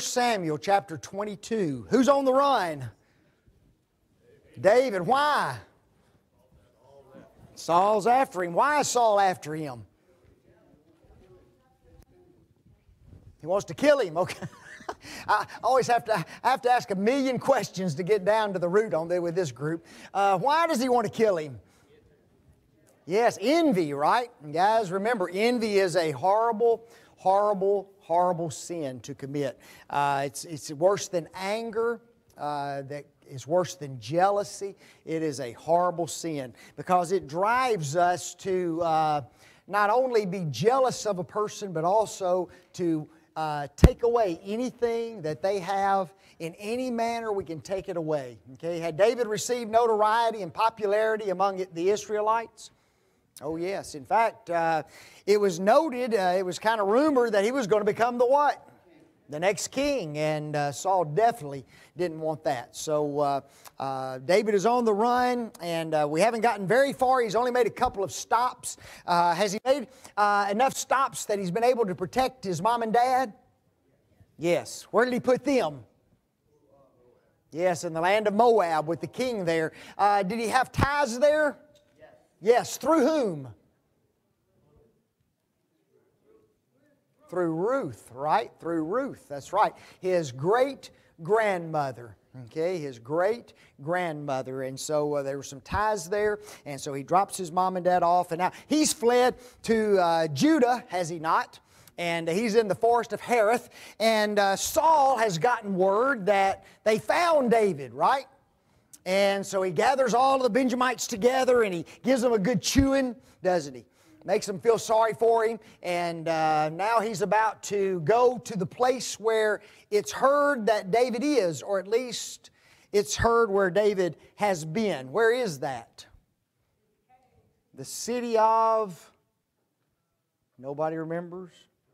Samuel chapter 22. Who's on the run? David. Why? Saul's after him. Why is Saul after him? He wants to kill him. Okay. I always have to ask a million questions to get down to the root on there with this group. Why does he want to kill him? Yes, envy, right? And guys, remember, envy is a horrible, horrible, horrible sin to commit. It's worse than anger. That is worse than jealousy. It is a horrible sin because it drives us to not only be jealous of a person, but also to take away anything that they have in any manner. We can take it away. Okay? Had David received notoriety and popularity among the Israelites? Oh yes. In fact, it was noted, it was kind of rumored that he was going to become the what? The next king, and Saul definitely didn't want that. So David is on the run, and we haven't gotten very far. He's only made a couple of stops. Has he made enough stops that he's been able to protect his mom and dad? Yes. Where did he put them? Yes, in the land of Moab with the king there. Did he have ties there? Yes. Through whom? Through Ruth, right? Through Ruth, that's right. His great-grandmother, okay? His great-grandmother. And so there were some ties there, and so he drops his mom and dad off. And now he's fled to Judah, has he not? And he's in the forest of Hereth. And Saul has gotten word that they found David, right? And so he gathers all of the Benjamites together, and he gives them a good chewing, doesn't he? Makes them feel sorry for him, and now he's about to go to the place where it's heard that David is, or at least it's heard where David has been. Where is that? The city of, nobody remembers?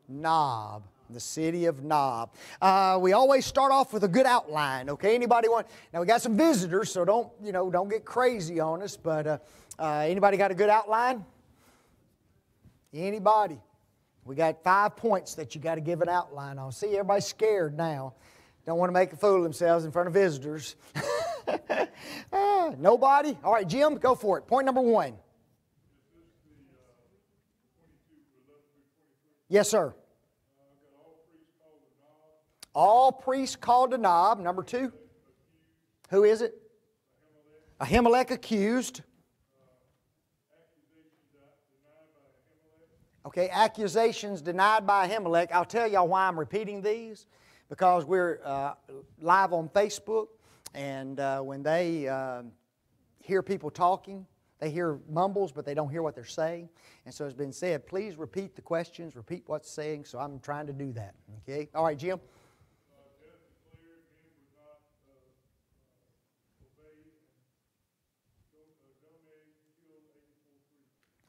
Nob. The city of Nob. We always start off with a good outline, okay? Anybody want, now we got some visitors, so don't get crazy on us, but anybody got a good outline? Anybody? We got 5 points that you got to give an outline on. See, everybody's scared now. Don't want to make a fool of themselves in front of visitors. Nobody? All right, Jim, go for it. Point number 1. Yes, sir. All priests called to Nob. Number 2. Who is it? Ahimelech accused. Okay, accusations denied by Ahimelech. I'll tell y'all why I'm repeating these. Because we're live on Facebook, and when they hear people talking, they hear mumbles, but they don't hear what they're saying. And so it's been said, please repeat the questions, repeat what's saying, so I'm trying to do that. Okay? All right, Jim?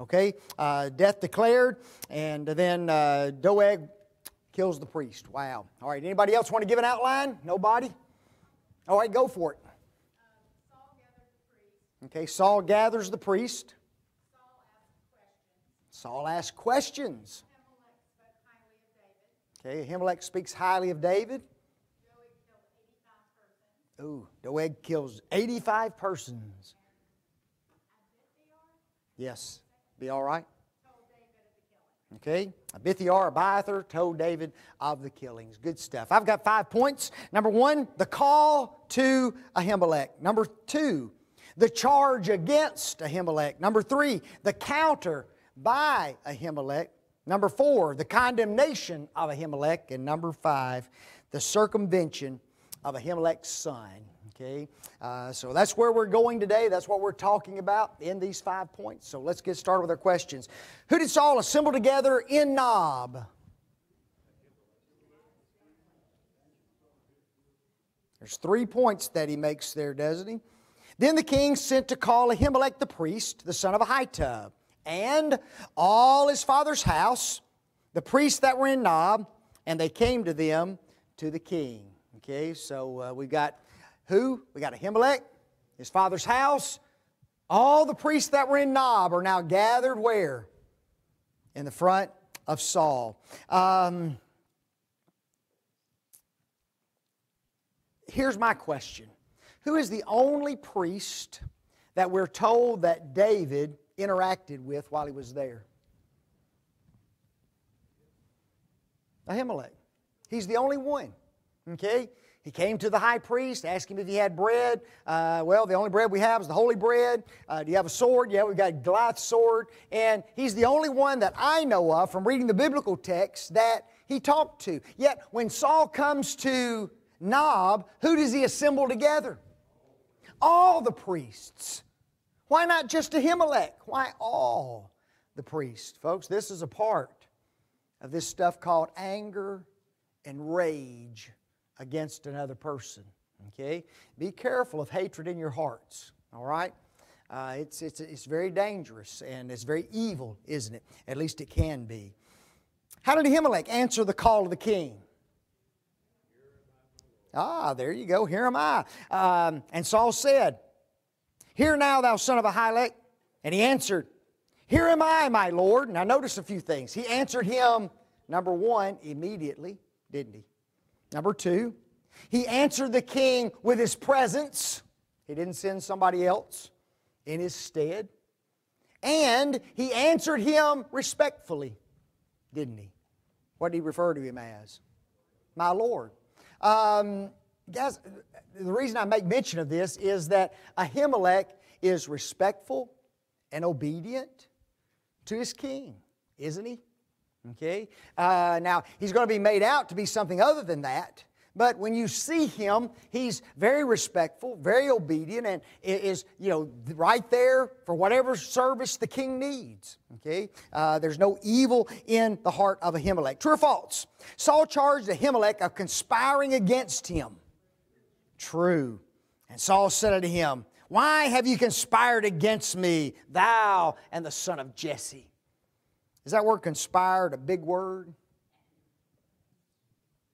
Okay, death declared, and then Doeg kills the priest. Wow. All right, anybody else want to give an outline? Nobody? All right, go for it. Saul gathers the priest. Okay, Saul asks questions. Okay, Ahimelech speaks highly of David. Ooh, Doeg kills 85 persons. Yes. Be all right? Okay. Abiathar told David of the killings. Good stuff. I've got 5 points. Number 1, the call to Ahimelech. Number 2, the charge against Ahimelech. Number 3, the counter by Ahimelech. Number 4, the condemnation of Ahimelech. And number 5, the circumvention of Ahimelech's son. Okay, so that's where we're going today. That's what we're talking about in these 5 points. So let's get started with our questions. Who did Saul assemble together in Nob? There's 3 points that he makes there, doesn't he? Then the king sent to call Ahimelech the priest, the son of Ahitub, and all his father's house, the priests that were in Nob, and they came to them to the king. Okay, so we've got who? We got Ahimelech, his father's house. All the priests that were in Nob are now gathered where? In the front of Saul. here's my question. Who is the only priest that we're told that David interacted with while he was there? Ahimelech. He's the only one. Okay? He came to the high priest, asked him if he had bread. Well, the only bread we have is the holy bread. Do you have a sword? Yeah, we've got Goliath's sword. And he's the only one that I know of from reading the biblical text that he talked to. Yet when Saul comes to Nob, who does he assemble together? All the priests. Why not just Ahimelech? Why all the priests? Folks, this is a part of this stuff called anger and rage against another person. Okay? Be careful of hatred in your hearts. All right? It's very dangerous and it's very evil, isn't it? At least it can be. How did Ahimelech answer the call of the king? Ah, there you go. Here am I. And Saul said, Hear now, thou son of Ahimelech. And he answered, Here am I, my Lord. Now notice a few things. He answered him, number one, immediately, didn't he? Number two, he answered the king with his presence. He didn't send somebody else in his stead. And he answered him respectfully, didn't he? What did he refer to him as? My Lord. Guys, the reason I make mention of this is that Ahimelech is respectful and obedient to his king, isn't he? Okay? Now, he's going to be made out to be something other than that. But when you see him, he's very respectful, very obedient, and is, right there for whatever service the king needs. Okay? There's no evil in the heart of Ahimelech. True or false? Saul charged Ahimelech of conspiring against him. True. And Saul said unto him, Why have you conspired against me, thou and the son of Jesse? Is that word conspired a big word?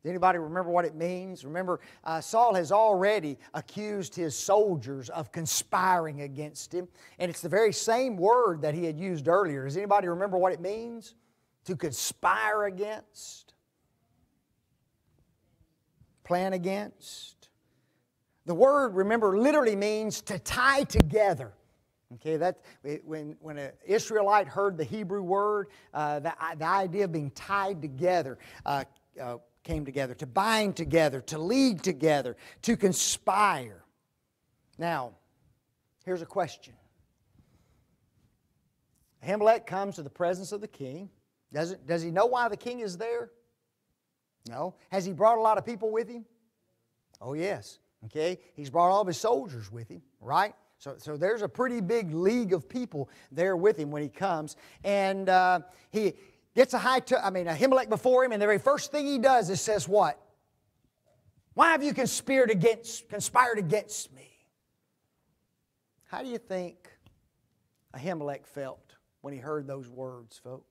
Does anybody remember what it means? Remember, Saul has already accused his soldiers of conspiring against him. And it's the very same word that he had used earlier. Does anybody remember what it means? To conspire against? Plan against? The word, remember, literally means to tie together. Okay, when an Israelite heard the Hebrew word, the idea of being tied together came together, to bind together, to lead together, to conspire. Now, here's a question. Ahimelech comes to the presence of the king. Does he know why the king is there? No. Has he brought a lot of people with him? Oh, yes. Okay, he's brought all of his soldiers with him, right? So there's a pretty big league of people there with him when he comes. And he gets Ahimelech before him, and the very first thing he does is says what? Why have you conspired against me? How do you think Ahimelech felt when he heard those words, folks?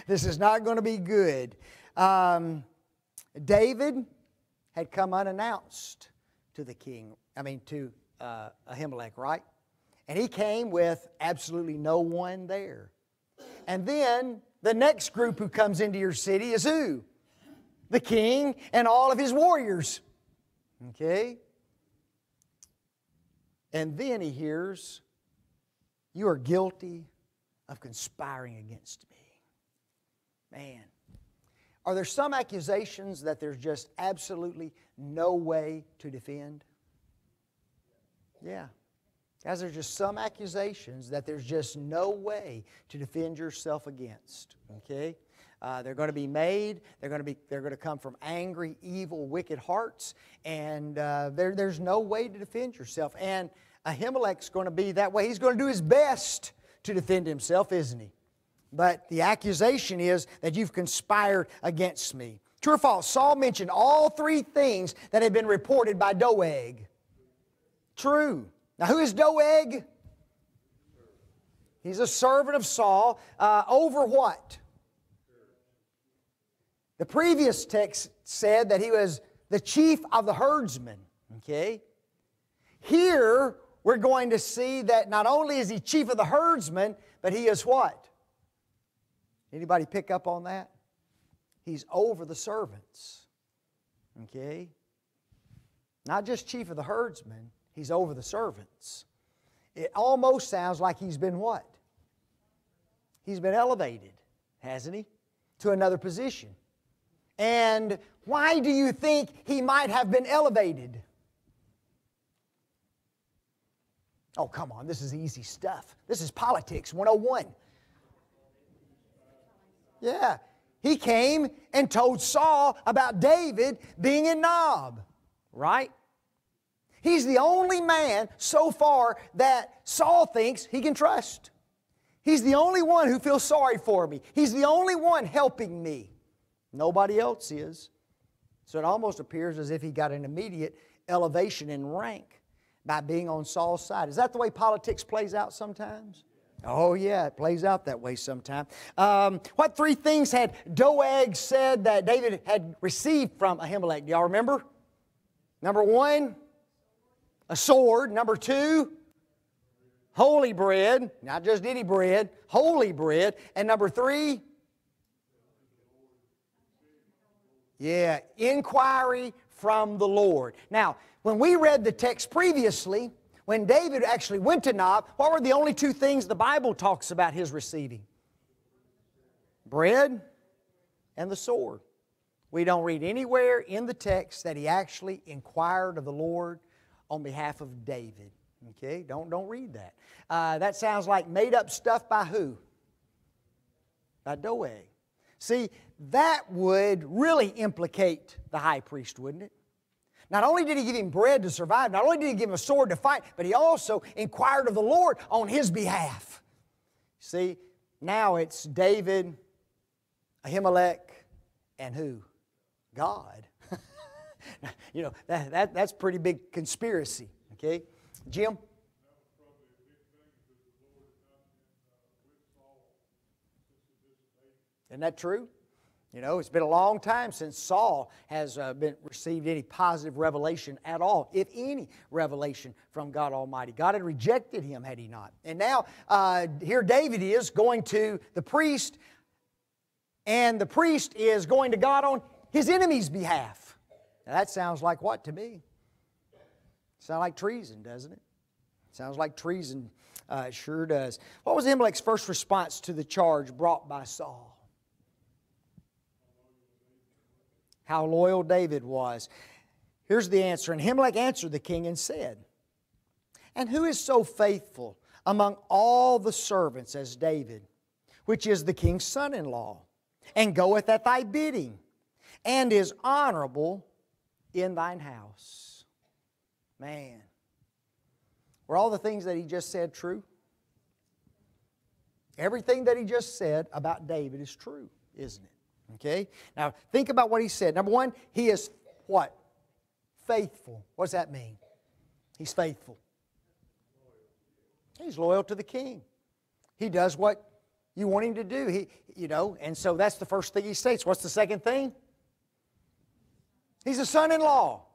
This is not going to be good. David had come unannounced to the king, to Ahimelech, right? And he came with absolutely no one there. And then the next group who comes into your city is who? The king and all of his warriors. Okay? And then he hears, you are guilty of conspiring against me. Man. Are there some accusations that there's just absolutely no way to defend? Yeah. Guys, there's just some accusations that there's just no way to defend yourself against. Okay? They're going to be made. They're going to come from angry, evil, wicked hearts, and there's no way to defend yourself. And Ahimelech's going to be that way. He's going to do his best to defend himself, isn't he? But the accusation is that you've conspired against me. True or false? Saul mentioned all three things that had been reported by Doeg. True. Now, who is Doeg? He's a servant of Saul. Over what? The previous text said that he was the chief of the herdsmen. Okay? Here, we're going to see that not only is he chief of the herdsmen, but he is what? Anybody pick up on that? He's over the servants. Okay? Not just chief of the herdsmen, he's over the servants. It almost sounds like he's been what? He's been elevated, hasn't he? To another position. And why do you think he might have been elevated? Oh, come on, this is easy stuff. This is politics 101. Yeah. He came and told Saul about David being in Nob, right? He's the only man so far that Saul thinks he can trust. He's the only one who feels sorry for me. He's the only one helping me. Nobody else is. So it almost appears as if he got an immediate elevation in rank by being on Saul's side. Is that the way politics plays out sometimes? Oh yeah, it plays out that way sometimes. What three things had Doeg said that David had received from Ahimelech? Do y'all remember? Number one, a sword. Number two, holy bread. Not just any bread, holy bread. And number three, yeah, inquiry from the Lord. Now, when we read the text previously, when David actually went to Nob, what were the only two things the Bible talks about his receiving? Bread and the sword. We don't read anywhere in the text that he actually inquired of the Lord on behalf of David. Okay, don't read that. That sounds like made up stuff by who? By Doeg. See, that would really implicate the high priest, wouldn't it? Not only did he give him bread to survive, not only did he give him a sword to fight, but he also inquired of the Lord on his behalf. See, now it's David, Ahimelech, and who? God. You know, that's pretty big conspiracy, okay? Jim? Isn't that true? You know, it's been a long time since Saul has received any positive revelation at all, if any revelation from God Almighty. God had rejected him, had he not. And now, here David is going to the priest, and the priest is going to God on his enemy's behalf. Now that sounds like what to me? Sounds like treason, doesn't it? Sounds like treason. It sure does. What was Ahimelech's first response to the charge brought by Saul? How loyal David was. Here's the answer. And Ahimelech answered the king and said, "And who is so faithful among all the servants as David, which is the king's son-in-law, and goeth at thy bidding, and is honorable in thine house?" Man. Were all the things that he just said true? Everything that he just said about David is true, isn't it? Okay? Now, think about what he said. Number one, he is what? Faithful. What does that mean? He's faithful. He's loyal to the king. He does what you want him to do. And so that's the first thing he states. What's the second thing? He's a son-in-law.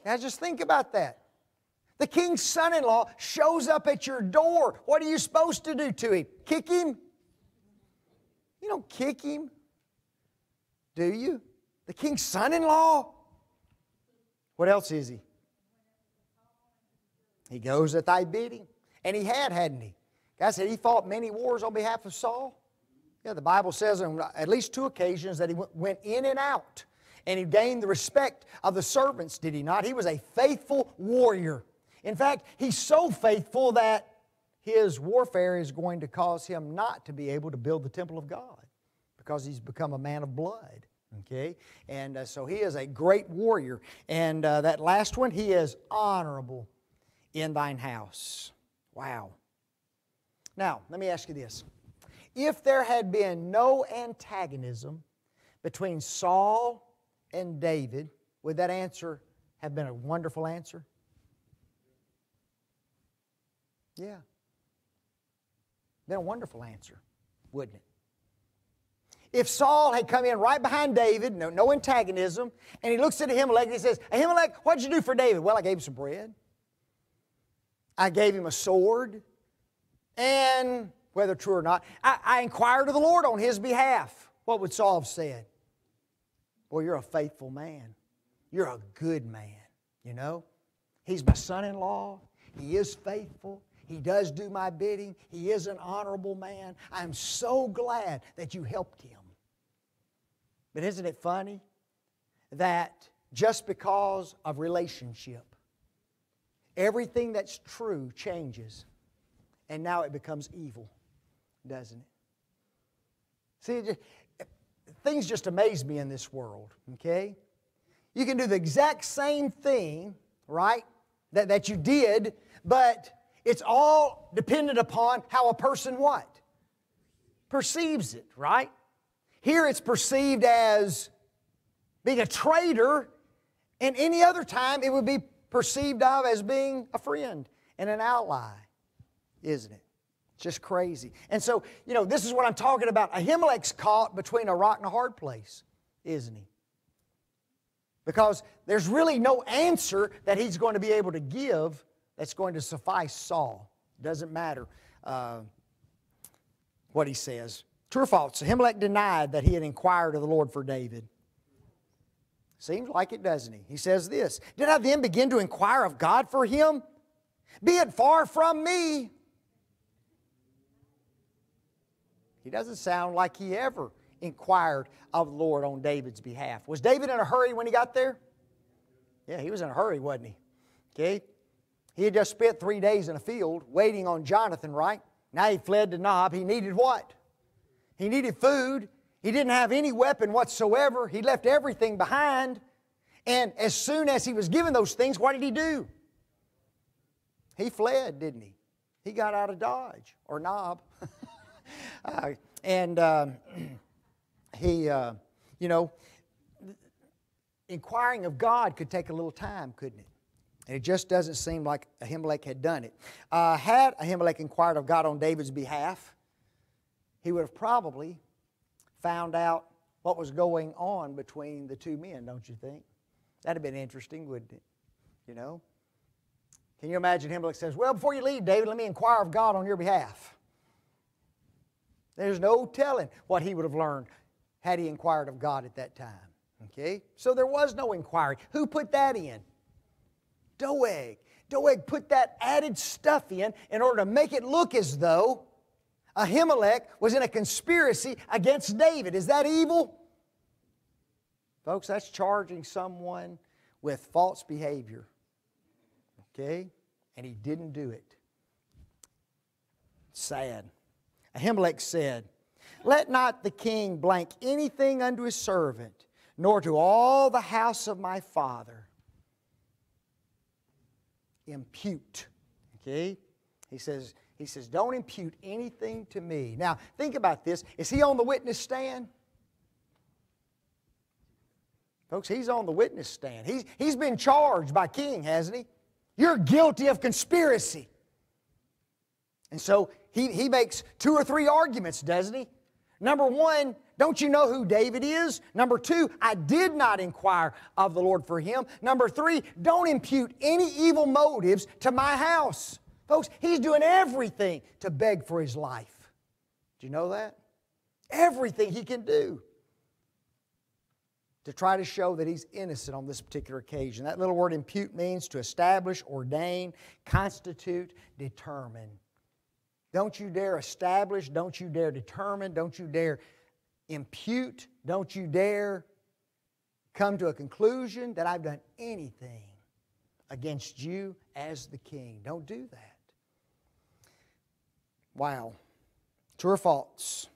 Now, just think about that. The king's son-in-law shows up at your door. What are you supposed to do to him? Kick him? You don't kick him, do you? The king's son-in-law? What else is he? He goes at thy bidding. And he had, hadn't he? God said he fought many wars on behalf of Saul. Yeah, the Bible says on at least two occasions that he went in and out. And he gained the respect of the servants, did he not? He was a faithful warrior. In fact, he's so faithful that his warfare is going to cause him not to be able to build the temple of God because he's become a man of blood. Okay? And so he is a great warrior. And that last one, he is honorable in thine house. Wow. Now, let me ask you this. If there had been no antagonism between Saul and David, would that answer have been a wonderful answer? Yeah. Been a wonderful answer, wouldn't it? If Saul had come in right behind David, no antagonism, and he looks at Ahimelech and he says, "Ahimelech, what did you do for David?" "Well, I gave him some bread. I gave him a sword. And whether true or not, I inquired of the Lord on his behalf." what would Saul have said? Boy, you're a faithful man. You're a good man, you know. He's my son-in-law. He is faithful. He does do my bidding. He is an honorable man. I'm so glad that you helped him. But isn't it funny that just because of relationship, everything that's true changes, and now it becomes evil, doesn't it? See, things just amaze me in this world, okay? You can do the exact same thing, right, that you did, but it's all dependent upon how a person what? Perceives it, right? Here it's perceived as being a traitor, and any other time it would be perceived of as being a friend and an ally, isn't it? It's just crazy. And so, you know, this is what I'm talking about. Ahimelech's caught between a rock and a hard place, isn't he? Because there's really no answer that he's going to be able to give that's going to suffice Saul. Doesn't matter what he says. True or false? Ahimelech denied that he had inquired of the Lord for David. Seems like it, doesn't he? He says this, "Did I then begin to inquire of God for him? Be it far from me." He doesn't sound like he ever inquired of the Lord on David's behalf. Was David in a hurry when he got there? Yeah, he was in a hurry, wasn't he? Okay. He had just spent 3 days in a field waiting on Jonathan, right? Now he fled to Nob. He needed what? He needed food. He didn't have any weapon whatsoever. He left everything behind. And as soon as he was given those things, what did he do? He fled, didn't he? He got out of Dodge, or Nob. You know, inquiring of God could take a little time, couldn't it? And it just doesn't seem like Ahimelech had done it. Had Ahimelech inquired of God on David's behalf, he would have probably found out what was going on between the two men, don't you think? That'd have been interesting, wouldn't it? You know? Can you imagine Ahimelech says, "Well, before you leave, David, let me inquire of God on your behalf." There's no telling what he would have learned had he inquired of God at that time. Okay? So there was no inquiry. Who put that in? Doeg. Doeg put that added stuff in order to make it look as though Ahimelech was in a conspiracy against David. Is that evil? Folks, that's charging someone with false behavior. Okay? And he didn't do it. Sad. Ahimelech said, "Let not the king blank anything unto his servant, nor to all the house of my father impute." Okay? He says, don't impute anything to me. Now, think about this. Is he on the witness stand? Folks, he's on the witness stand. He's been charged by king, hasn't he? You're guilty of conspiracy. And so he makes 2 or 3 arguments, doesn't he? Number 1, don't you know who David is? Number 2, I did not inquire of the Lord for him. Number 3, don't impute any evil motives to my house. Folks, he's doing everything to beg for his life. Do you know that? Everything he can do to try to show that he's innocent on this particular occasion. That little word impute means to establish, ordain, constitute, determine. Don't you dare establish, don't you dare determine, don't you dare impute, don't you dare come to a conclusion that I've done anything against you as the king. Don't do that. Wow. True or false?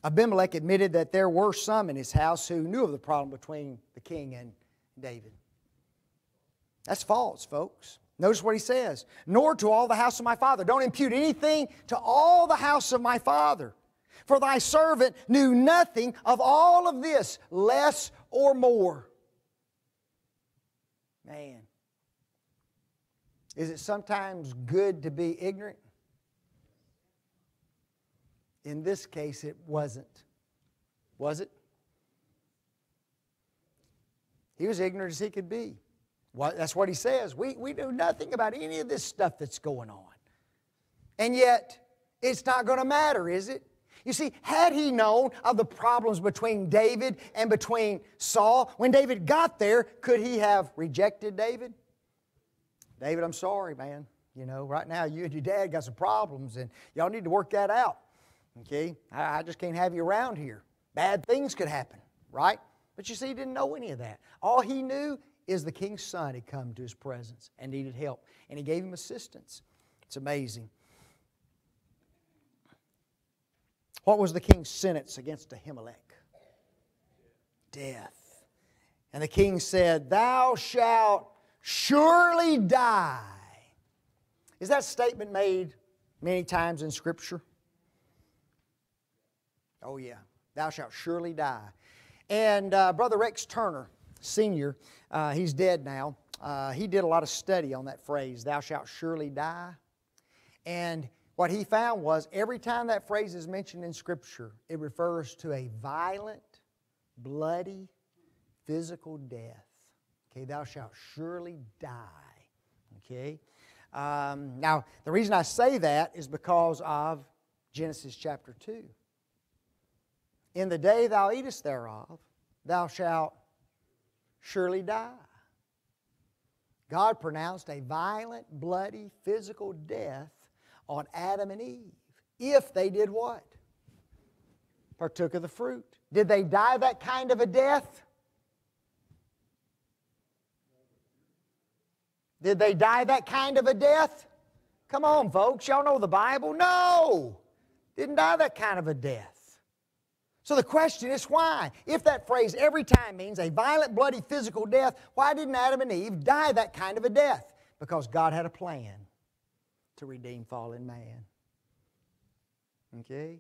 Ahimelech admitted that there were some in his house who knew of the problem between the king and David. That's false, folks. Notice what he says. "Nor to all the house of my father." Don't impute anything to all the house of my father. "For thy servant knew nothing of all of this, less or more." Man. Is it sometimes good to be ignorant? In this case, it wasn't. Was it? He was ignorant as he could be. That's what he says. We know nothing about any of this stuff that's going on. And yet, it's not going to matter, is it? You see, had he known of the problems between David and between Saul, when David got there, could he have rejected David? David, I'm sorry, man. You know, right now you and your dad got some problems and y'all need to work that out. Okay? I just can't have you around here. Bad things could happen, right? But you see, he didn't know any of that. All he knew is the king's son had come to his presence and needed help. And he gave him assistance. It's amazing. What was the king's sentence against Ahimelech? Death. And the king said, "Thou shalt surely die." Is that statement made many times in Scripture? Oh yeah. Thou shalt surely die. And Brother Rex Turner, Sr., he's dead now. He did a lot of study on that phrase, "Thou shalt surely die." And what he found was every time that phrase is mentioned in Scripture, it refers to a violent, bloody, physical death. Okay, thou shalt surely die. Okay? Now, the reason I say that is because of Genesis chapter 2. In the day thou eatest thereof, thou shalt surely die. God pronounced a violent, bloody, physical death on Adam and Eve. If they did what? Partook of the fruit. Did they die that kind of a death? Did they die that kind of a death? Come on, folks. Y'all know the Bible. No! Didn't die that kind of a death. So the question is why? If that phrase every time means a violent, bloody, physical death, why didn't Adam and Eve die that kind of a death? Because God had a plan to redeem fallen man. Okay?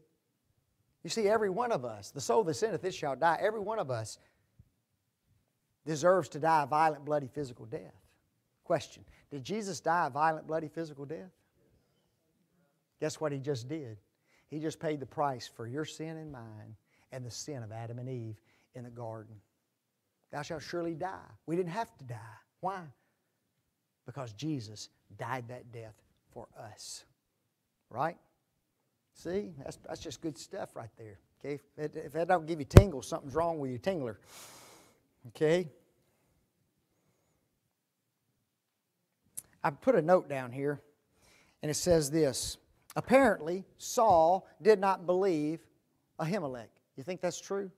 You see, every one of us, the soul that sinneth, this shall die. Every one of us deserves to die a violent, bloody, physical death. Question, did Jesus die a violent, bloody, physical death? Guess what He just did? He just paid the price for your sin and mine and the sin of Adam and Eve in the garden. Thou shalt surely die. We didn't have to die. Why? Because Jesus died that death for us. Right? See? That's just good stuff right there. Okay? If that don't give you tingles, something's wrong with your tingler. Okay? I put a note down here, and it says this. Apparently, Saul did not believe Ahimelech. You think that's true?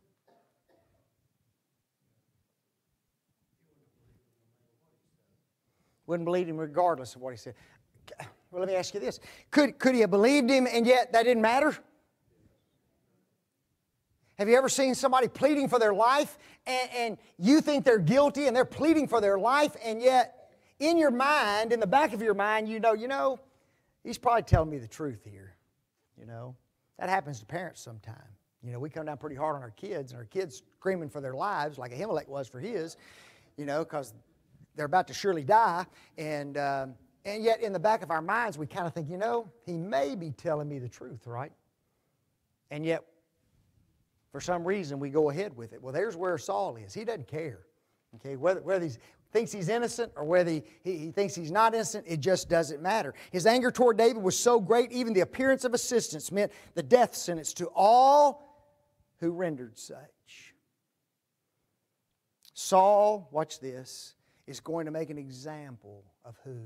Wouldn't believe him regardless of what he said. Well, let me ask you this. Could he have believed him and yet that didn't matter? Have you ever seen somebody pleading for their life and you think they're guilty and they're pleading for their life and yet in your mind, in the back of your mind, you know, he's probably telling me the truth here. You know, that happens to parents sometimes. You know, we come down pretty hard on our kids and our kids screaming for their lives like Ahimelech was for his, you know, because they're about to surely die. And yet in the back of our minds, we kind of think, you know, he may be telling me the truth, right? And yet, for some reason, we go ahead with it. Well, there's where Saul is. He doesn't care. Okay, whether he thinks he's innocent or whether he thinks he's not innocent, it just doesn't matter. His anger toward David was so great, even the appearance of assistance meant the death sentence to all who rendered such. Saul, watch this, is going to make an example of who?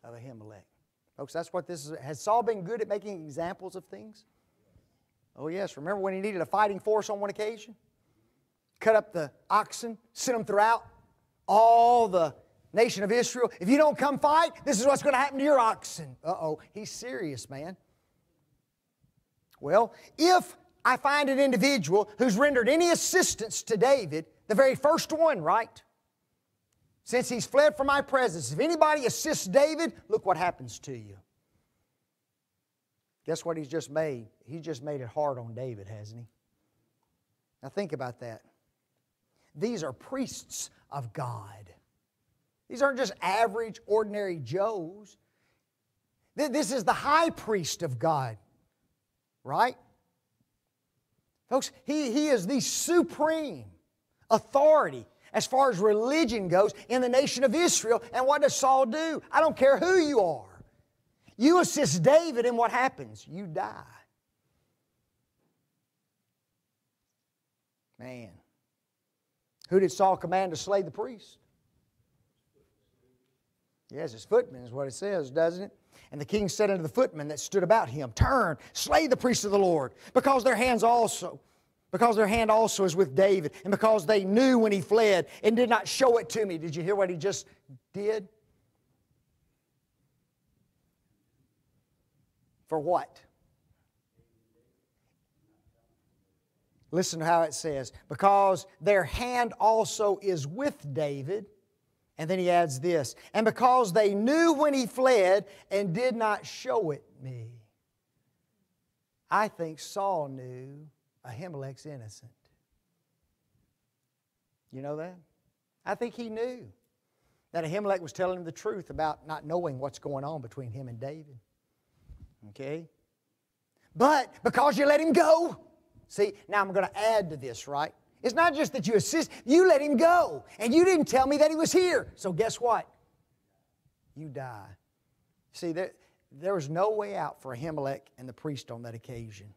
Of Ahimelech. Folks, that's what this is. Has Saul been good at making examples of things? Oh yes, remember when he needed a fighting force on one occasion? Cut up the oxen, sent them throughout all the nation of Israel. If you don't come fight, this is what's going to happen to your oxen. Uh-oh, he's serious, man. Well, if I find an individual who's rendered any assistance to David, the very first one, right? Since he's fled from my presence, if anybody assists David, look what happens to you. Guess what he's just made? He's just made it hard on David, hasn't he? Now think about that. These are priests of God. These aren't just average, ordinary Joes. This is the high priest of God, right? Folks, he is the supreme authority as far as religion goes in the nation of Israel. And what does Saul do? I don't care who you are. You assist David and what happens? You die. Man. Who did Saul command to slay the priest? Yes, his footmen is what it says, doesn't it? And the king said unto the footmen that stood about him, Turn, slay the priests of the Lord, because their hand also is with David, and because they knew when he fled and did not show it to me. Did you hear what he just did? For what? Listen to how it says. Because their hand also is with David. And then he adds this. And because they knew when he fled and did not show it me. I think Saul knew Ahimelech's innocent. You know that? I think he knew that Ahimelech was telling him the truth about not knowing what's going on between him and David. Okay? But because you let him go, see, now I'm going to add to this, right? It's not just that you assist, you let him go. And you didn't tell me that he was here. So guess what? You die. See, there was no way out for Ahimelech and the priest on that occasion.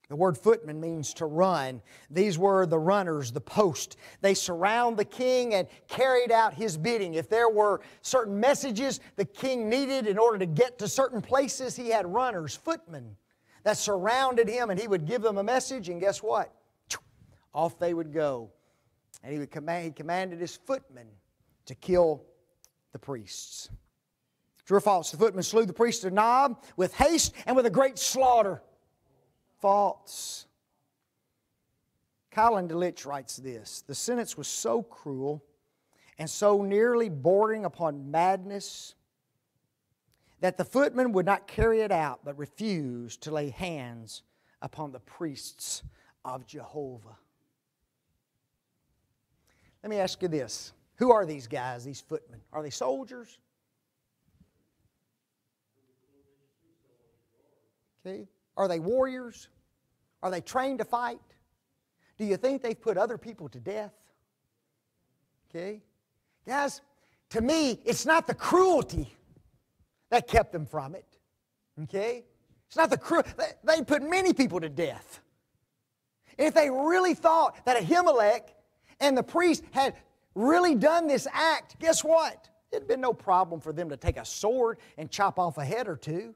The word footman means to run. These were the runners, the post. They surround the king and carried out his bidding. If there were certain messages the king needed in order to get to certain places, he had runners, footmen, that surrounded him, and he would give them a message, and guess what? Off they would go. And he commanded his footmen to kill the priests. True or false? The footmen slew the priests of Nob with haste and with a great slaughter. False. Colin DeLitch writes this. The sentence was so cruel and so nearly bordering upon madness that the footmen would not carry it out but refused to lay hands upon the priests of Jehovah. Let me ask you this. Who are these guys, these footmen? Are they soldiers? Okay. Are they warriors? Are they trained to fight? Do you think they've put other people to death? Okay. Guys, to me, it's not the cruelty that kept them from it. Okay. It's not the cruelty. They put many people to death. And if they really thought that Ahimelech and the priest had really done this act, guess what? It'd been no problem for them to take a sword and chop off a head or two.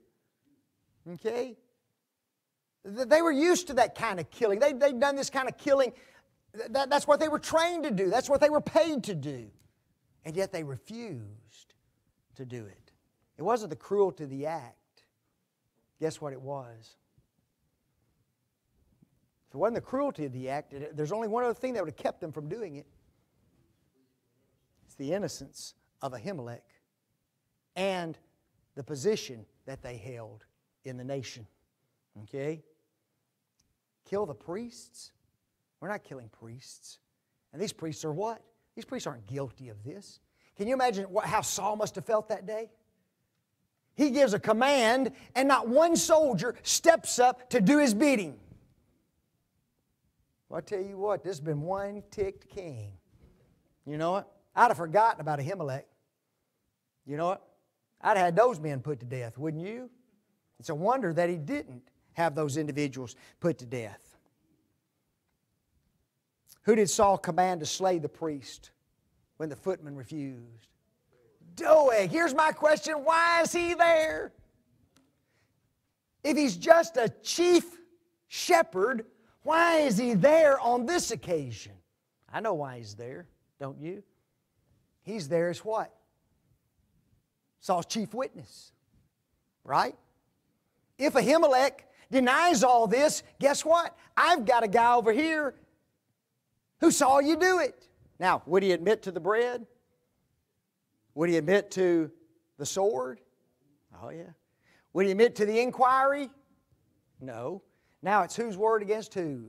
Okay? They were used to that kind of killing. They'd done this kind of killing. That's what they were trained to do. That's what they were paid to do. And yet they refused to do it. It wasn't the cruelty of the act. Guess what it was? If it wasn't the cruelty of the act, there's only one other thing that would have kept them from doing it. It's the innocence of Ahimelech and the position that they held in the nation. Okay? Kill the priests? We're not killing priests. And these priests are what? These priests aren't guilty of this. Can you imagine how Saul must have felt that day? He gives a command and not one soldier steps up to do his bidding. Well, I tell you what, this has been one ticked king. You know what? I'd have forgotten about Ahimelech. You know what? I'd have had those men put to death, wouldn't you? It's a wonder that he didn't have those individuals put to death. Who did Saul command to slay the priest when the footman refused? Doeg. Here's my question. Why is he there? If he's just a chief shepherd, why is he there on this occasion? I know why he's there, don't you? He's there as what? Saul's chief witness, right? If Ahimelech denies all this, guess what? I've got a guy over here who saw you do it. Now, would he admit to the bread? Would he admit to the sword? Oh, yeah. Would he admit to the inquiry? No. Now it's whose word against who?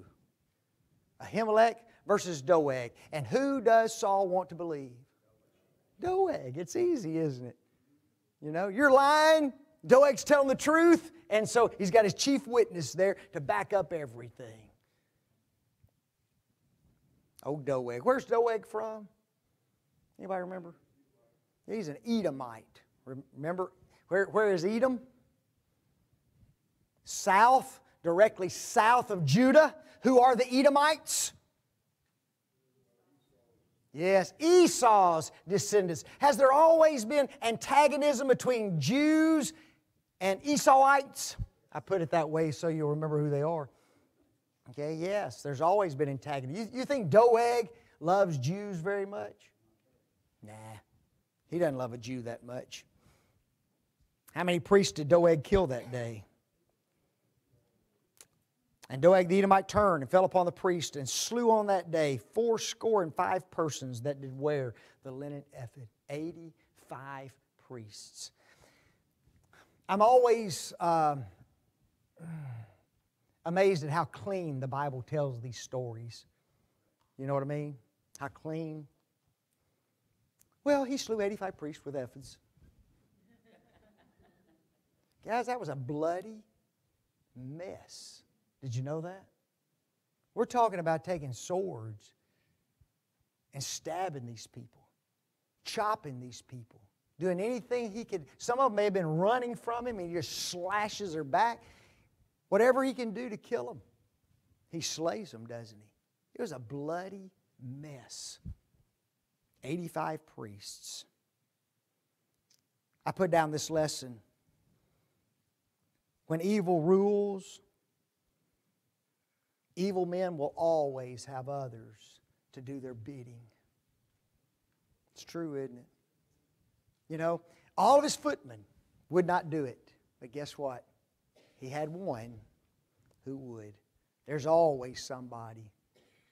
Ahimelech versus Doeg. And who does Saul want to believe? Doeg. It's easy, isn't it? You know, you're lying. Doeg's telling the truth. And so he's got his chief witness there to back up everything. Oh, Doeg. Where's Doeg from? Anybody remember? He's an Edomite. Remember, where is Edom? South directly south of Judah. Who are the Edomites? Yes, Esau's descendants. Has there always been antagonism between Jews and Esauites? I put it that way so you'll remember who they are. Okay, yes, there's always been antagonism. You think Doeg loves Jews very much? Nah, he doesn't love a Jew that much. How many priests did Doeg kill that day? And Doeg the Edomite turned and fell upon the priest and slew on that day 85 persons that did wear the linen ephod. 85 priests. I'm always amazed at how clean the Bible tells these stories. You know what I mean? How clean. Well, he slew 85 priests with ephods. Guys, that was a bloody mess. Did you know that? We're talking about taking swords and stabbing these people, chopping these people, doing anything he could. Some of them may have been running from him and he just slashes their back. Whatever he can do to kill them, he slays them, doesn't he? It was a bloody mess. 85 priests. I put down this lesson. When evil rules, evil men will always have others to do their bidding. It's true, isn't it? You know, all of his footmen would not do it. But guess what? He had one who would. There's always somebody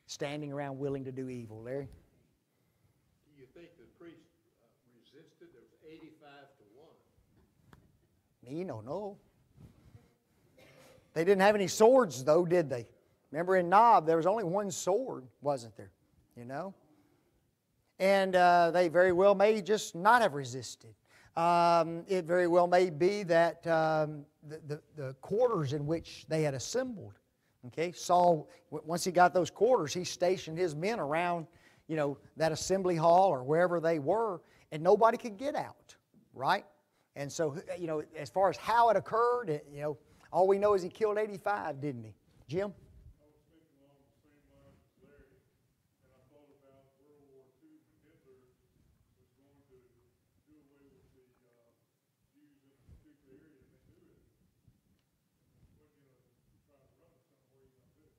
standing around willing to do evil. Larry? Do you think the priest resisted? There was 85 to 1. Me, no. They didn't have any swords, though, did they? Remember in Nob, there was only one sword, wasn't there? You know? And they very well may just not have resisted. It very well may be that the quarters in which they had assembled. Okay, Saul, once he got those quarters, he stationed his men around, you know, that assembly hall or wherever they were, and nobody could get out, right? And so, you know, as far as how it occurred, you know, all we know is he killed 85, didn't he? Jim?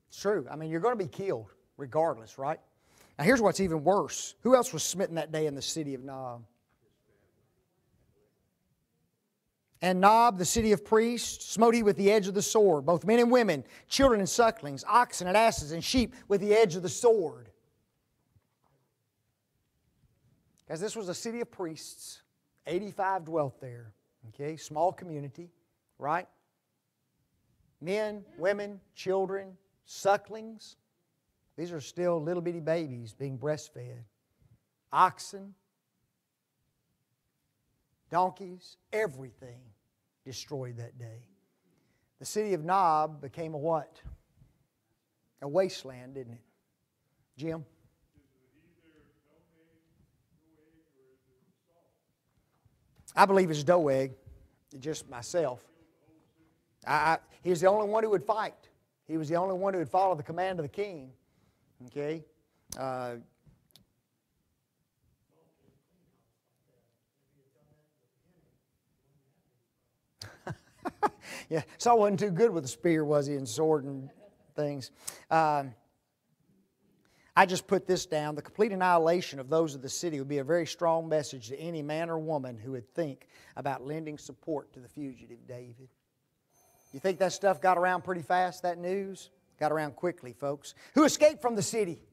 It's true. I mean, you're going to be killed regardless, right? Now, here's what's even worse. Who else was smitten that day in the city of Nob? And Nob, the city of priests, smote he with the edge of the sword, both men and women, children and sucklings, oxen and asses and sheep with the edge of the sword. Guys, this was a city of priests. 85 dwelt there. Okay, small community, right? Men, women, children, sucklings. These are still little bitty babies being breastfed. Oxen, donkeys, everything destroyed that day. The city of Nob became a what? A wasteland, didn't it? Jim? I believe it's Doeg, just myself. He was the only one who would fight. He was the only one who would follow the command of the king. Okay? Yeah, Saul wasn't too good with a spear, was he, and sword and things. I just put this down. The complete annihilation of those of the city would be a very strong message to any man or woman who would think about lending support to the fugitive David. You think that stuff got around pretty fast, that news? Got around quickly, folks. Who escaped from the city?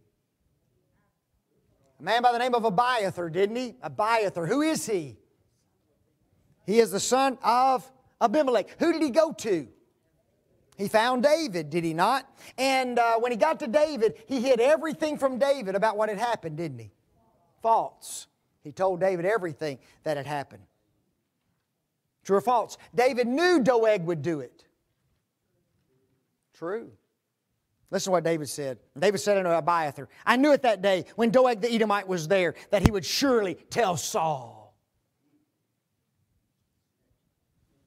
A man by the name of Abiathar, didn't he? Abiathar. Who is he? He is the son of Ahimelech. Who did he go to? He found David, did he not? And when he got to David, he hid everything from David about what had happened, didn't he? False. He told David everything that had happened. True or false? David knew Doeg would do it. True. Listen to what David said. David said unto Abiathar, I knew it that day when Doeg the Edomite was there that he would surely tell Saul.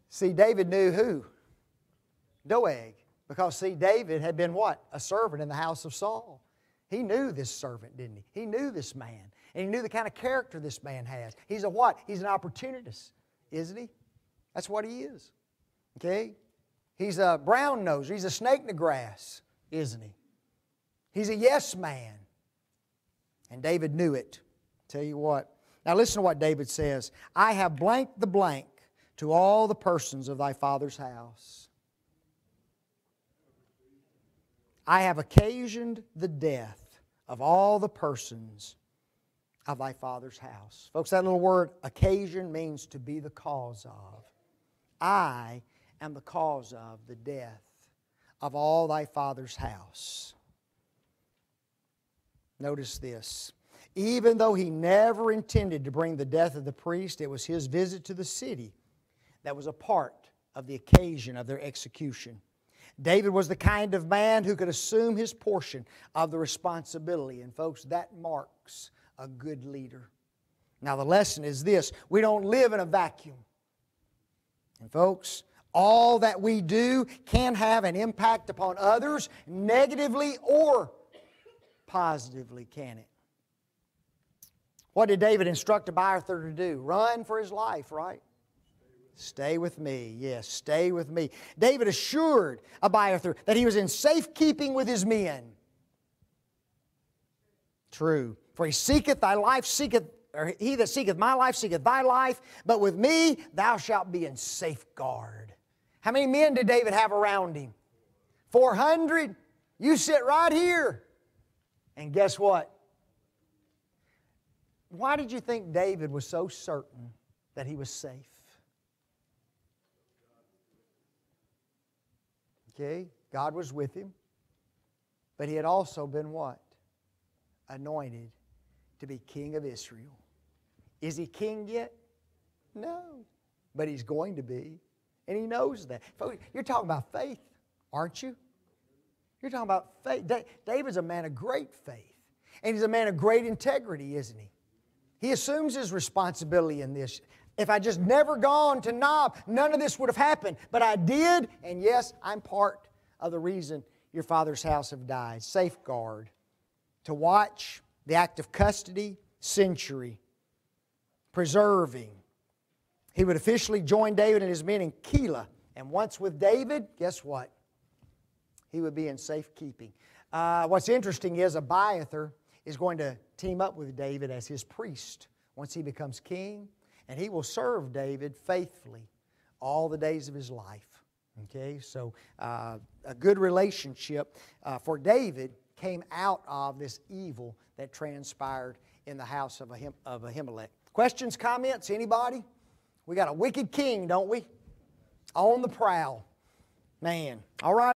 See, David knew who? Doeg. Because, see, David had been what? A servant in the house of Saul. He knew this servant, didn't he? He knew this man. And he knew the kind of character this man has. He's a what? He's an opportunist, isn't he? That's what he is. Okay? He's a brown noser. He's a snake in the grass, isn't he? He's a yes man. And David knew it. Tell you what. Now listen to what David says. I have blanked the blank to all the persons of thy father's house. I have occasioned the death of all the persons of thy father's house. Folks, that little word occasion means to be the cause of. I am the cause of the death of all thy father's house. Notice this. Even though he never intended to bring the death of the priest, it was his visit to the city that was a part of the occasion of their execution. David was the kind of man who could assume his portion of the responsibility. And folks, that marks a good leader. Now the lesson is this. We don't live in a vacuum. And folks, all that we do can have an impact upon others, negatively or positively, can it? What did David instruct Abiathar to do? Run for his life, right? Stay with me. Yes, stay with me. David assured Abiathar that he was in safekeeping with his men. True. For he seeketh thy life, or he that seeketh my life seeketh thy life, but with me thou shalt be in safeguard. How many men did David have around him? 400. You sit right here. And guess what? Why did you think David was so certain that he was safe? Okay, God was with him. But he had also been what? Anointed to be king of Israel. Is he king yet? No. But he's going to be. And he knows that. You're talking about faith, aren't you? You're talking about faith. David's a man of great faith. And he's a man of great integrity, isn't he? He assumes his responsibility in this. If I just never gone to Nob, none of this would have happened. But I did, and yes, I'm part of the reason your father's house have died. Safeguard. To watch the act of custody, century. Preserving. He would officially join David and his men in Keilah. And once with David, guess what? He would be in safekeeping. What's interesting is Abiathar is going to team up with David as his priest once he becomes king. And he will serve David faithfully all the days of his life. Okay, so a good relationship for David came out of this evil that transpired in the house of Ahimelech. Questions, comments, anybody? We got a wicked king, don't we? On the prowl. Man, all right.